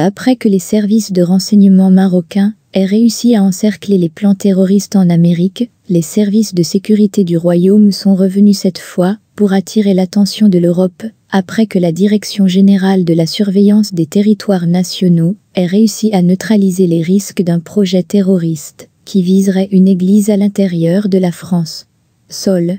Après que les services de renseignement marocains aient réussi à encercler les plans terroristes en Amérique, les services de sécurité du royaume sont revenus cette fois pour attirer l'attention de l'Europe, après que la Direction générale de la surveillance des territoires nationaux ait réussi à neutraliser les risques d'un projet terroriste qui viserait une église à l'intérieur de la France. Sol.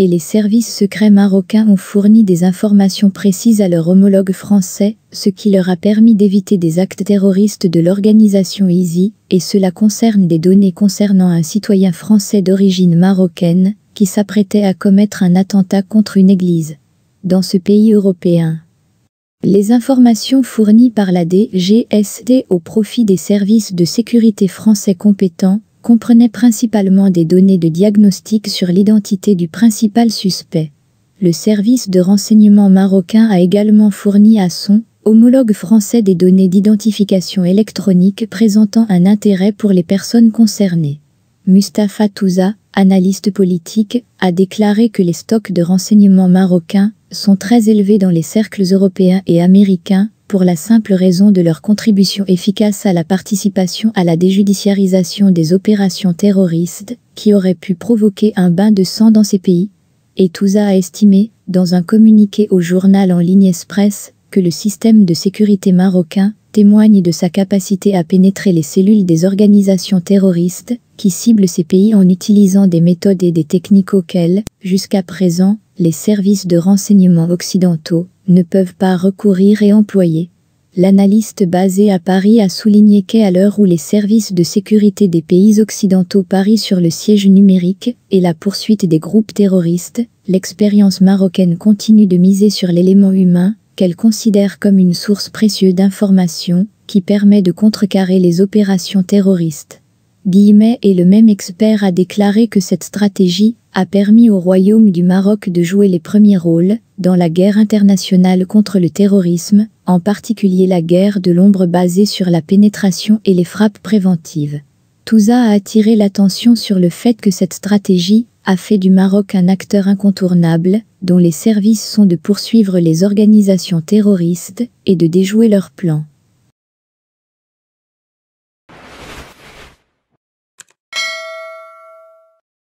Et les services secrets marocains ont fourni des informations précises à leurs homologues français, ce qui leur a permis d'éviter des actes terroristes de l'organisation ISI, et cela concerne des données concernant un citoyen français d'origine marocaine qui s'apprêtait à commettre un attentat contre une église dans ce pays européen. Les informations fournies par la DGSD au profit des services de sécurité français compétents comprenaient principalement des données de diagnostic sur l'identité du principal suspect. Le service de renseignement marocain a également fourni à son homologue français des données d'identification électronique présentant un intérêt pour les personnes concernées. Mustapha Touza, analyste politique, a déclaré que les stocks de renseignement marocains sont très élevés dans les cercles européens et américains, pour la simple raison de leur contribution efficace à la participation à la déjudiciarisation des opérations terroristes, qui auraient pu provoquer un bain de sang dans ces pays. Et Touza a estimé, dans un communiqué au journal en ligne Express, que le système de sécurité marocain témoigne de sa capacité à pénétrer les cellules des organisations terroristes, qui ciblent ces pays en utilisant des méthodes et des techniques auxquelles, jusqu'à présent, les services de renseignement occidentaux ne peuvent pas recourir et employer. L'analyste basé à Paris a souligné qu'à l'heure où les services de sécurité des pays occidentaux parient sur le siège numérique et la poursuite des groupes terroristes, l'expérience marocaine continue de miser sur l'élément humain, qu'elle considère comme une source précieuse d'informations qui permet de contrecarrer les opérations terroristes. Et le même expert a déclaré que cette stratégie a permis au Royaume du Maroc de jouer les premiers rôles dans la guerre internationale contre le terrorisme, en particulier la guerre de l'ombre basée sur la pénétration et les frappes préventives. Touza a attiré l'attention sur le fait que cette stratégie a fait du Maroc un acteur incontournable, dont les services sont de poursuivre les organisations terroristes et de déjouer leurs plans.